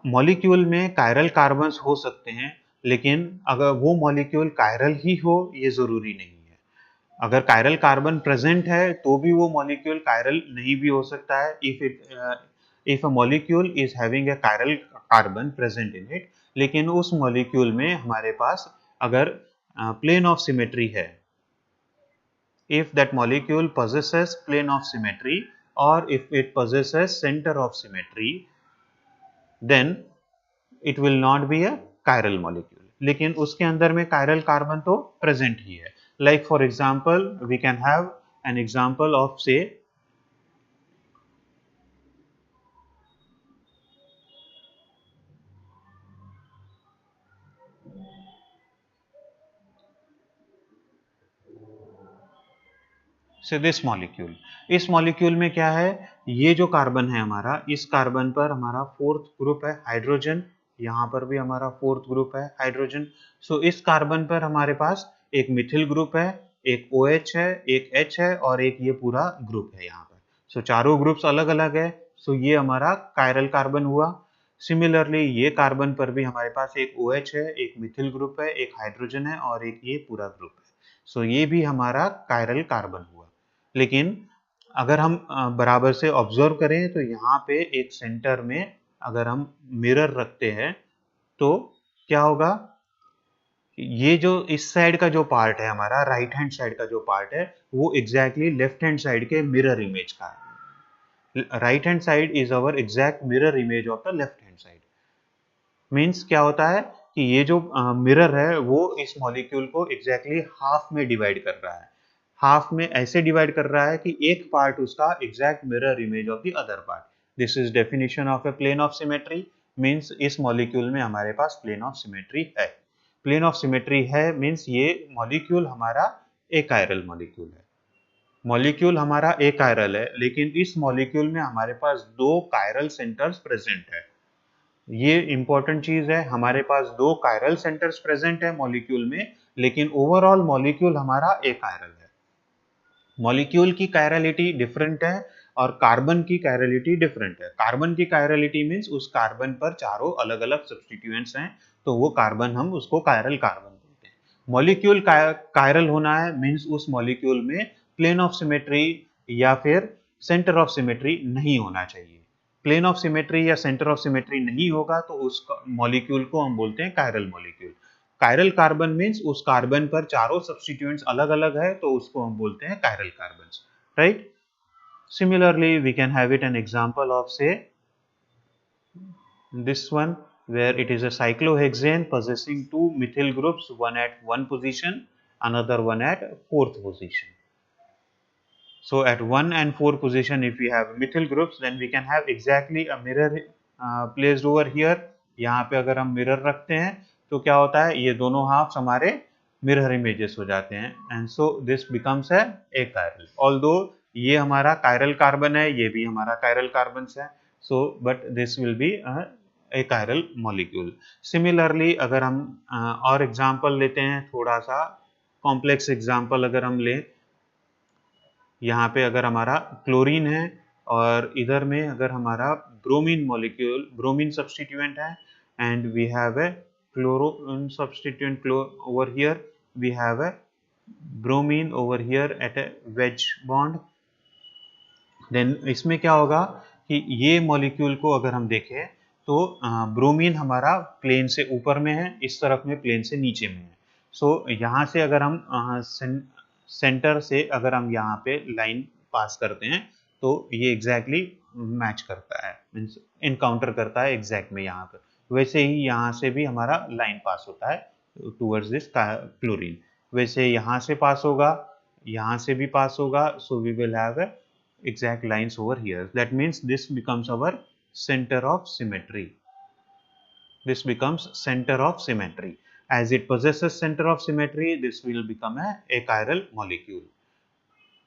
Molecule में कायरल कार्बन्स हो सकते हैं, लेकिन अगर वो मॉलिक्यूल कायरल ही हो ये जरूरी नहीं है। अगर कायरल कार्बन प्रेजेंट है तो भी वो मॉलिक्यूल कायरल नहीं भी हो सकता है, if a molecule is having a chiral carbon present in it, लेकिन उस मॉलिक्यूल में हमारे पास अगर प्लेन ऑफ सिमेट्री है, if that molecule possesses plane of symmetry or if it possesses center of symmetry, then it will not be a chiral molecule. लेकिन उसके अंदर में कायरल कार्बन तो प्रेजेंट ही है। Like for example, we can have an example of say this molecule. इस मॉलिक्यूल में क्या है, ये जो कार्बन है हमारा, इस कार्बन पर हमारा फोर्थ ग्रुप है हाइड्रोजन, यहाँ पर भी हमारा फोर्थ ग्रुप है हाइड्रोजन। सो इस कार्बन पर हमारे पास एक मिथिल ग्रुप है, एक OH है, एक H है और एक ये पूरा ग्रुप है यहाँ पर। सो चारों ग्रुप्स अलग अलग है, सो ये हमारा कायरल कार्बन हुआ। सिमिलरली ये कार्बन पर भी हमारे पास एक OH है, एक मिथिल ग्रुप है, एक हाइड्रोजन है और एक ये पूरा ग्रुप है। सो ये भी हमारा कायरल कार्बन हुआ। लेकिन अगर हम बराबर से ऑब्जर्व करें तो यहाँ पे एक सेंटर में अगर हम मिरर रखते हैं तो क्या होगा, ये जो इस साइड का जो पार्ट है हमारा, राइट हैंड साइड का जो पार्ट है, वो एग्जैक्टली लेफ्ट हैंड साइड के मिरर इमेज का है। Right hand side is our exact mirror image of the left hand side. Means क्या होता है कि ये जो मिरर है वो इस मॉलिक्यूल को एग्जैक्टली हाफ में डिवाइड कर रहा है। हाफ में ऐसे डिवाइड कर रहा है कि एक पार्ट उसका exact mirror image of the other part. This is definition of a plane of symmetry. Means इस मॉलिक्यूल में हमारे पास प्लेन ऑफ सिमेट्री है। प्लेन ऑफ सिमेट्री है मीन्स ये मॉलिक्यूल हमारा एकायरल मॉलिक्यूल है। मॉलिक्यूल हमारा एकायरल है, लेकिन इस मॉलिक्यूल में हमारे पास दो कायरल सेंटर्स प्रेजेंट है। ये इंपॉर्टेंट चीज है, हमारे पास दो कायरल सेंटर्स प्रेजेंट है मॉलिक्यूल में, लेकिन ओवरऑल मॉलिक्यूल हमारा एक कायरल है। मॉलिक्यूल की कायरलिटी डिफरेंट है और कार्बन की कायरलिटी डिफरेंट है। कार्बन की कायरलिटी मीन्स उस कार्बन पर चारों अलग अलग सब्स्टिट्यूएंट्स हैं, तो वो कार्बन हम उसको कायरल कार्बन बोलते हैं। मॉलिक्यूल कायरल होना है मीन्स उस मॉलिक्यूल में प्लेन ऑफ सिमेट्री या फिर सेंटर ऑफ सिमेट्री नहीं होना चाहिए। प्लेन ऑफ सिमेट्री या सेंटर ऑफ सिमेट्री नहीं होगा तो उस मॉलिक्यूल को हम बोलते हैं chiral molecule. Chiral carbon means उस कार्बन पर चारों सब्स्टिट्यूएंट्स अलग अलग है, तो उसको हम बोलते हैं chiral carbon, right. Similarly we can have it an example of say this one, where it is a cyclohexane possessing two methyl groups, one at one position, another one at fourth position. So at 1 and 4 position, if we have methyl groups, then we can have exactly a mirror placed over here. यहाँ पे अगर हम मिरर रखते हैं तो क्या होता है, ये दोनों हाफ्स हमारे मिरर इमेजेस हो जाते हैं, and so this becomes a chiral. Although ये हमारा कायरल कार्बन है, ये भी हमारा कायरल कार्बन है, so but this will B A chiral molecule. Similarly अगर हम और एग्जांपल लेते हैं, थोड़ा सा कॉम्प्लेक्स एग्जांपल अगर हम लें, यहाँ पे अगर हमारा क्लोरीन है और इधर में अगर हमारा ब्रोमीन मॉलिक्यूल, ब्रोमीन सब्स्टिट्यूएंट है, and we have a chloro substituent over here, we have a bromine over here at a wedge bond. Then इसमें क्या होगा कि ये मॉलिक्यूल को अगर हम देखें तो ब्रोमीन हमारा प्लेन से ऊपर में है, इस तरफ में प्लेन से नीचे में है। सो यहाँ से अगर हम सेंटर से अगर हम यहाँ पे लाइन पास करते हैं तो ये एग्जैक्टली मैच करता है, मीन्स इनकाउंटर करता है एग्जैक्ट में यहाँ पर। वैसे ही यहाँ से भी हमारा लाइन पास होता है टूवर्ड्स दिस क्लोरीन, वैसे यहाँ से पास होगा, यहाँ से भी पास होगा, so we will have a exact lines over here. That means this becomes our center of symmetry. This becomes center of symmetry. As it possesses center of symmetry, this will become a achiral molecule.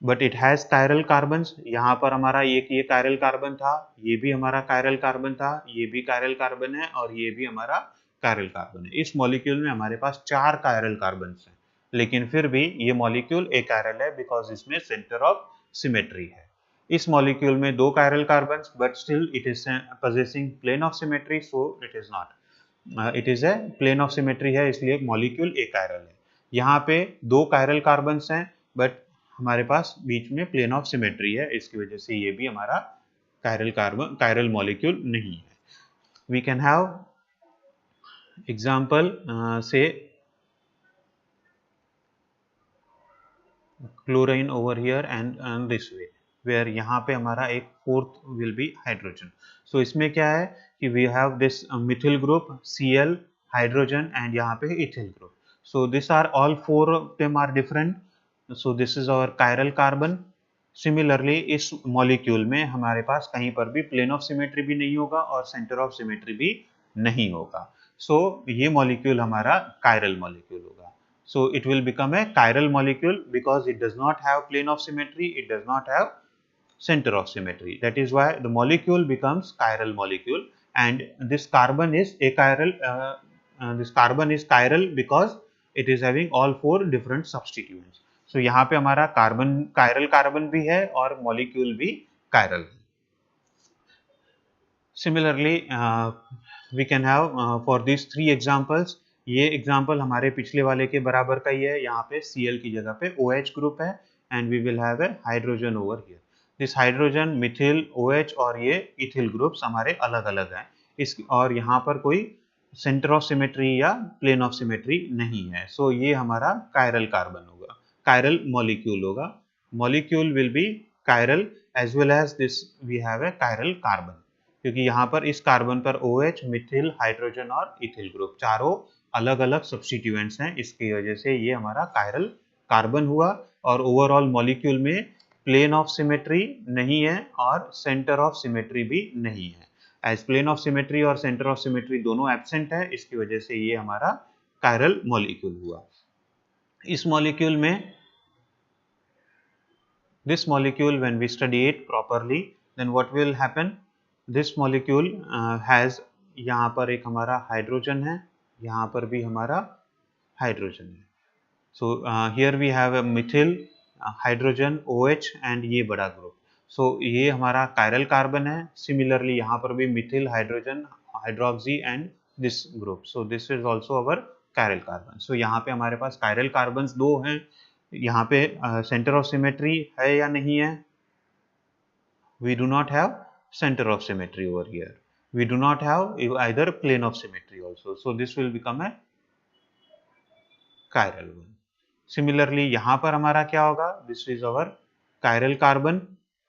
But it has chiral carbons. यहाँ पर हमारा ये chiral carbon था, ये भी हमारा chiral carbon था, ये भी chiral carbon है और ये भी हमारा chiral carbon है। इस मॉलिक्यूल में हमारे पास 4 chiral carbons हैं, लेकिन फिर भी ये मॉलिक्यूल achiral है बिकॉज इसमें center of symmetry है। इस मॉलिक्यूल में 2 chiral carbons, but still it is possessing plane of symmetry, so it is not. It is a plane of symmetry है, इसलिए मॉलिक्यूल achiral है। यहाँ पे 2 chiral carbons हैं, बट हमारे पास बीच में प्लेन ऑफ सिमेट्री है, इसकी वजह से ये भी हमारा कायरल मॉलिक्यूल नहीं है। We can have example say chlorine over here and this way, where यहाँ पे हमारा एक fourth will be hydrogen. So इसमें क्या है कि we have this methyl group Cl, hydrogen, and यहाँ पे ethyl group. So this are all 4 of them are different, so this is our chiral carbon. Similarly इस मॉलिक्यूल में हमारे पास कहीं पर भी प्लेन ऑफ सिमेट्री भी नहीं होगा और सेंटर ऑफ सिमेट्री भी नहीं होगा, सो ये मॉलिक्यूल हमारा कायरल मॉलिक्यूल होगा। So it will become a chiral molecule because it does not have plane of symmetry, it does not have center of symmetry. That is why the molecule becomes chiral molecule, and this carbon is achiral. This carbon is chiral because it is having all 4 different substituents. So यहाँ पे हमारा कार्बन chiral कार्बन भी है और molecule भी chiral है। Similarly, we can have for this 3 examples, ये एग्जांपल हमारे पिछले वाले के बराबर का ही है। यहाँ पे Cl की जगह पे OH ग्रुप है and we will have a hydrogen over here. This hydrogen, methyl, OH और ये इथिल ग्रुप्स हमारे अलग-अलग हैं। इस और यहाँ पर कोई सेंटर ऑफ सिमेट्री या प्लेन ऑफ सिमेट्री नहीं है। सो ये हमारा कायरल कार्बन होगा, कायरल मॉलिक्यूल होगा। Molecule will be chiral as well as this we have a chiral carbon, क्योंकि यहाँ पर इस कार्बन पर OH, मिथिल, हाइड्रोजन और इथिल ग्रुप चारों अलग-अलग सब्स्टिट्यूएंट्स हैं। इसकी वजह से ये हमारा कायरल कार्बन हुआ। और ओवरऑल मॉलिक्यूल में प्लेन ऑफ सिमेट्री नहीं है और सेंटर ऑफ सिमेट्री भी नहीं है। एज प्लेन ऑफ सिमेट्री और सेंटर ऑफ सिमेट्री दोनों एब्सेंट है, इसकी वजह से ये हमारा कायरल मॉलिक्यूल हुआ। इस मॉलिक्यूल में this molecule, when we study it properly, then what will happen, this molecule has, यहाँ पर एक हमारा हाइड्रोजन है, यहाँ पर भी हमारा हाइड्रोजन है। So here we have a methyl, hydrogen, OH and ये बड़ा ग्रुप। सो ये हमारा कायरल कार्बन है। सिमिलरली यहाँ पर भी methyl, hydrogen, hydroxy and this group. So this is also our chiral carbon. सो यहाँ पे हमारे पास कायरल कार्बन्स दो हैं। यहाँ पे सेंटर ऑफ सिमेट्री है या नहीं है? We do not have center of symmetry over here. We do not have either plane of symmetry also. So this will become a chiral one. Similarly, यहाँ पर हमारा क्या होगा? This is our chiral carbon.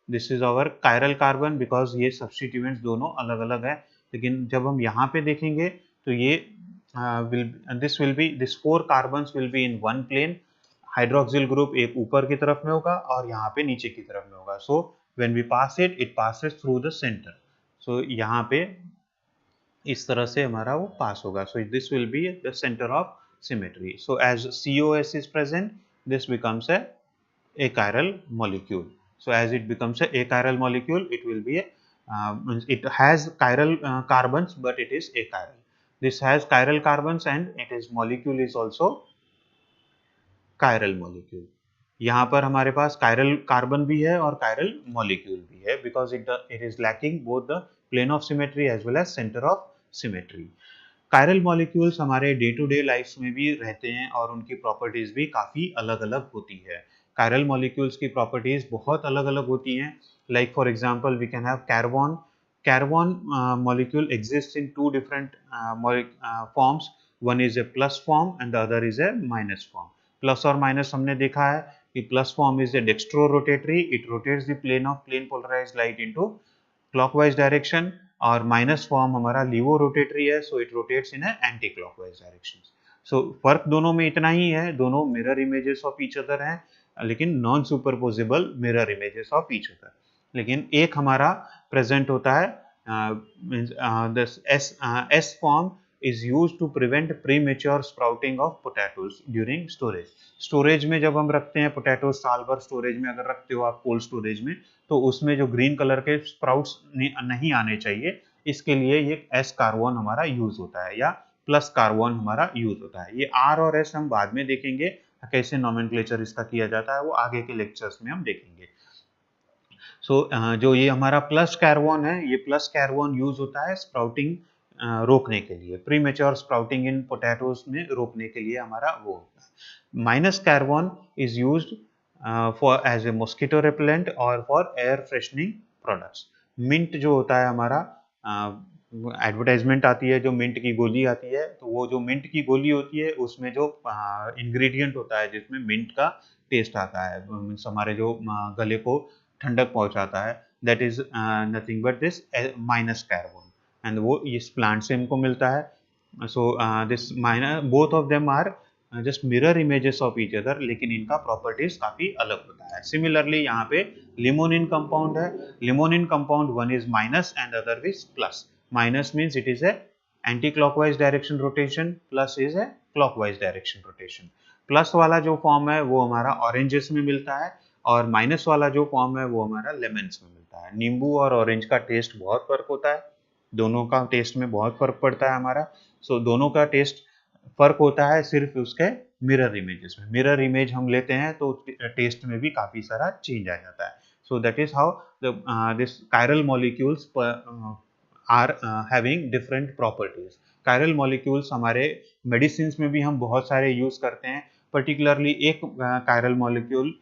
This is our chiral carbon because ये substituents दोनों अलग-अलग है। लेकिन जब हम यहाँ पे देखेंगे तो ये this 4 carbons will be in one plane. Hydroxyl group एक ऊपर की तरफ में होगा और यहाँ पे नीचे की तरफ में होगा। So when we pass it, it passes through the centre. So यहाँ पे इस तरह से हमारा वो पास होगा। So this will be the centre of symmetry. So as COS is present, this becomes a achiral molecule. So as it becomes a achiral molecule, it will be it has chiral carbons, but it is achiral. This has chiral carbons and it is molecule is also chiral molecule. यहाँ पर हमारे पास कायरल कार्बन भी है और कायरल मॉलिक्यूल भी है, because it is lacking both the plane of symmetry as well as centre of symmetry. Chiral molecules हमारे डे टू डे लाइफ में भी रहते हैं और उनकी प्रॉपर्टीज भी काफ़ी अलग अलग होती है। कायरल मॉलिक्यूल्स की प्रॉपर्टीज बहुत अलग अलग होती हैं। Like for example we can have carvone. Carvone molecule exist in 2 different forms. One is a plus form and the other is a minus form. Plus और माइनस हमने देखा है कि plus form is a dextro rotatory, it rotates the plane of plane polarised light into clockwise direction, और माइनस फॉर्म हमारा लीवो रोटेटरी है, so it rotates in anti clockwise direction. So फर्क दोनों में इतना ही है, दोनों mirror images of each other हैं, लेकिन non superposable mirror images of each other. लेकिन एक हमारा प्रेजेंट होता है, S form is used to prevent premature sprouting of potatoes during storage. Storage में जब हम रखते हैं पोटैटो, साल भर स्टोरेज में अगर रखते हो आप कोल्ड स्टोरेज में, तो उसमें जो ग्रीन कलर के स्प्राउट्स नहीं आने चाहिए, इसके लिए ये S कार्बन हमारा यूज होता है या प्लस कार्बन हमारा यूज होता है। ये R और S हम बाद में देखेंगे कैसे नॉमेनक्लेचर इसका किया जाता है, वो आगे के लेक्चर्स में हम देखेंगे। जो ये हमारा प्लस कार्बन है, ये प्लस कार्बन यूज होता है स्प्राउटिंग रोकने के लिए, प्रीमेच्योर स्प्राउटिंग इन पोटैटोज में रोकने के लिए हमारा वो होता है। Minus carbon is used for as a mosquito repellent और for air freshening products. Mint जो होता है हमारा, एडवर्टाइजमेंट आती है, जो मिंट की गोली आती है, तो वो जो मिंट की गोली होती है उसमें जो इंग्रेडिएंट होता है जिसमें मिंट का टेस्ट आता है, हमारे जो गले को ठंडक पहुंचाता है, that is nothing but this minus carbon, and वो इस प्लांट से हमको मिलता है। So this minus, both of them are just mirror images of each other, लेकिन इनका प्रॉपर्टीज काफी अलग होता है। सिमिलरली यहाँ पे लिमोनिन कंपाउंड है। Limonene compound one is minus and other is plus. Minus means it is a anti clockwise direction rotation, plus is a clockwise direction rotation. Plus वाला जो फॉर्म है वो हमारा ऑरेंजेस में मिलता है और माइनस वाला जो फॉर्म है वो हमारा लेमन्स में मिलता है। नींबू और ऑरेंज का टेस्ट बहुत फर्क होता है, दोनों का टेस्ट में बहुत फर्क पड़ता है हमारा। सो दोनों का टेस्ट फर्क होता है सिर्फ उसके मिरर इमेजेस में। मिरर इमेज हम लेते हैं तो टेस्ट में भी काफी सारा चेंज आ जाता है। So that is how this chiral molecules are having different properties. Chiral molecules हमारे मेडिसिन में भी हम बहुत सारे यूज करते हैं। पर्टिकुलरली एक कायरल मॉलिक्यूल,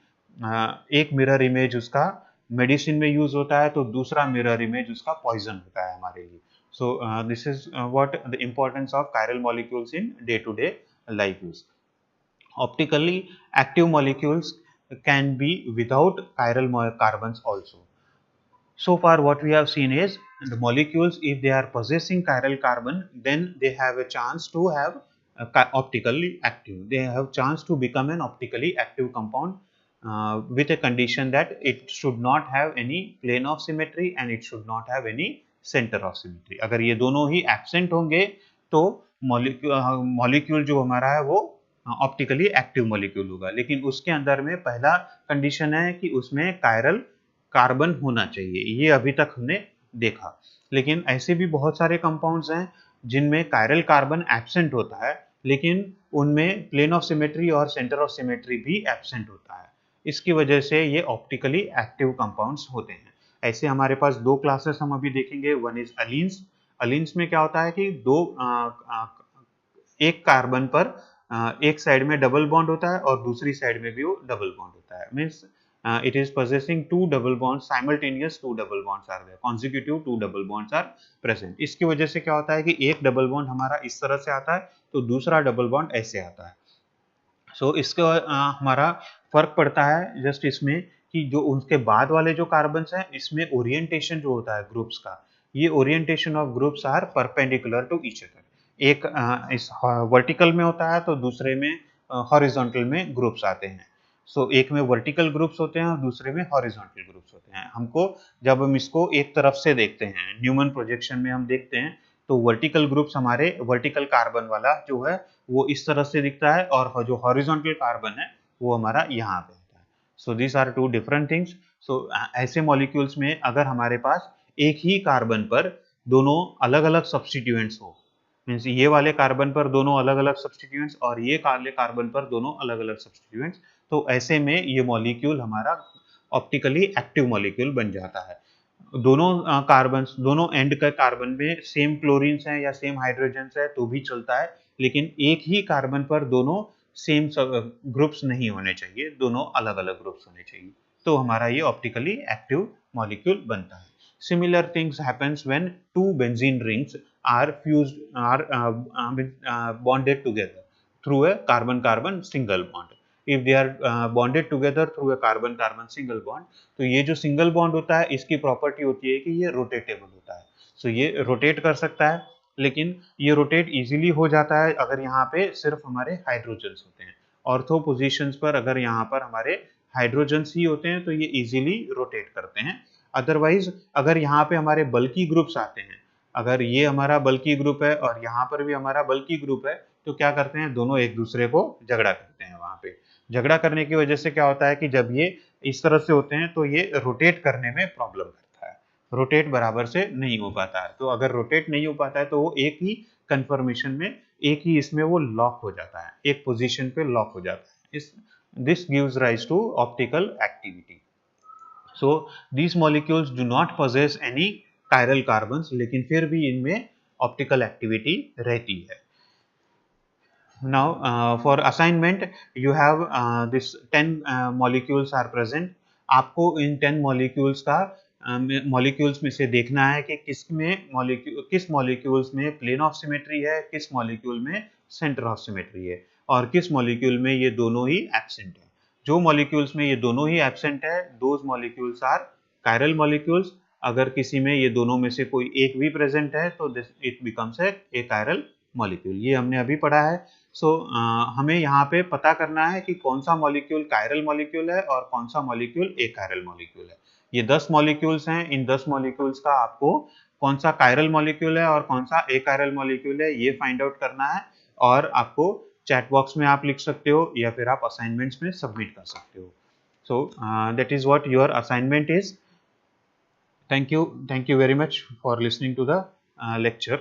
एक मिरर इमेज उसका मेडिसिन में यूज होता है, तो दूसरा मिरर इमेज उसका पॉइजन होता है हमारे लिए। So this is what the importance of chiral molecules in day to day life use. Optically active molecules can be without chiral carbons also. So far what we have seen is the molecules, if they are possessing chiral carbon, then they have a chance to have optically active. They have chance to become an optically active compound with a condition that it should not have any plane of symmetry and it should not have any center of symmetry. अगर ये दोनों ही absent होंगे तो मॉलिक्यूल जो हमारा है वो ऑप्टिकली एक्टिव मॉलिक्यूल होगा। लेकिन उसके अंदर में पहला कंडीशन है कि उसमें कायरल कार्बन होना चाहिए, ये अभी तक हमने देखा। लेकिन ऐसे भी बहुत सारे कंपाउंड्स हैं जिनमें कायरल कार्बन एब्सेंट होता है, लेकिन उनमें प्लेन ऑफ सिमेट्री और सेंटर ऑफ सिमेट्री भी एब्सेंट होता है। इसकी वजह से ये ऑप्टिकली एक्टिव कंपाउंड्स होते हैं। ऐसे हमारे पास दो क्लासेस हम अभी देखेंगे। One is अलीन्स। अलीन्स में क्या होता है कि एक कार्बन पर एक साइड में डबल बॉन्ड होता है और दूसरी साइड में भी वो डबल बॉन्ड होता है। Means it is possessing two double bonds, simultaneous two double bonds are there, consecutive two double bonds are present। इसकी वजह से क्या होता है कि एक डबल बॉन्ड हमारा इस तरह से आता है तो दूसरा डबल बॉन्ड ऐसे आता है। सो इसके हमारा फर्क पड़ता है जस्ट इसमें कि जो उसके बाद वाले जो कार्बन्स हैं इसमें ओरिएंटेशन जो होता है ग्रुप्स का, ये orientation of groups are perpendicular to each other. एक इस वर्टिकल में होता है तो दूसरे में हॉरिजॉन्टल में ग्रुप्स आते हैं। सो एक में वर्टिकल ग्रुप्स होते हैं और दूसरे में हॉरिजॉन्टल ग्रुप्स होते हैं। हमको जब हम इसको एक तरफ से देखते हैं, न्यूमन प्रोजेक्शन में हम देखते हैं, तो वर्टिकल ग्रुप्स हमारे वर्टिकल कार्बन वाला जो है वो इस तरह से दिखता है और जो हॉरिजॉन्टल कार्बन है वो हमारा यहाँ पे होता है। So this are two different things. So ऐसे मॉलिक्यूल्स में अगर हमारे पास एक ही कार्बन पर दोनों अलग अलग सब्स्टिट्यूएंट्स हो, मीन्स ये वाले कार्बन पर दोनों अलग अलग सब्स्टिट्यूएंट्स और ये वाले कार्बन पर दोनों अलग अलग सब्स्टिट्यूएंट्स, तो ऐसे में ये मॉलिक्यूल हमारा ऑप्टिकली एक्टिव मॉलिक्यूल बन जाता है। दोनों कार्बन्स, दोनों एंड का कार्बन में सेम क्लोरीन्स हैं या सेम हाइड्रोजन्स है तो भी चलता है, लेकिन एक ही कार्बन पर दोनों सेम ग्रुप्स नहीं होने चाहिए, दोनों अलग अलग ग्रुप्स होने चाहिए, तो हमारा ये ऑप्टिकली एक्टिव मॉलिक्यूल बनता है। Similar things happens when two benzene rings are fused or bonded together through a carbon carbon single bond। if they are bonded together through a carbon carbon single bond, तो ये जो सिंगल बॉन्ड होता है इसकी प्रॉपर्टी होती है कि ये रोटेटेबल होता है। सो ये रोटेट कर सकता है, लेकिन ये रोटेट इजीली हो जाता है अगर यहाँ पे सिर्फ हमारे हाइड्रोजन्स होते हैं। ऑर्थो पोजीशंस पर अगर यहाँ पर हमारे हाइड्रोजन्स ही होते हैं तो ये इजीली रोटेट करते हैं। अदरवाइज अगर यहाँ पे हमारे बल्कि ग्रुप्स आते हैं, अगर ये हमारा बल्कि ग्रुप है और यहाँ पर भी हमारा बल्कि ग्रुप है, तो क्या करते हैं दोनों एक दूसरे को झगड़ा करते हैं। वहां पे झगड़ा करने की वजह से क्या होता है कि जब ये इस तरह से होते हैं तो ये रोटेट करने में प्रॉब्लम करता है, रोटेट बराबर से नहीं हो पाता है। तो अगर रोटेट नहीं हो पाता है तो वो एक ही कन्फर्मेशन में, एक ही इसमें वो लॉक हो जाता है, एक पोजीशन पे लॉक हो जाता है। This gives rise to optical activity. So these molecules do not possess any chiral carbons, लेकिन फिर भी इनमें ऑप्टिकल एक्टिविटी रहती है। Now for assignment you have this 10 molecules are present। आपको इन 10 molecules का molecules में से देखना है कि किस molecules में plane of symmetry है, किस molecule में center of symmetry है और किस molecule में ये दोनों ही absent है। जो molecules में ये दोनों ही absent है, those molecules are chiral molecules। अगर किसी में ये दोनों में से कोई एक भी present है तो it becomes a chiral molecule। ये हमने अभी पढ़ा है। सो हमें यहाँ पे पता करना है कि कौन सा मॉलिक्यूल कायरल मॉलिक्यूल है और कौन सा मॉलिक्यूल एकायरल मॉलिक्यूल है। ये 10 मॉलिक्यूल्स हैं, इन 10 मॉलिक्यूल्स का आपको कौन सा कायरल मॉलिक्यूल है और कौन सा एकायरल मॉलिक्यूल है ये फाइंड आउट करना है, और आपको चैट बॉक्स में आप लिख सकते हो या फिर आप असाइनमेंट्स में सबमिट कर सकते हो। So that is what your assignment is. Thank you very much for listening to the lecture।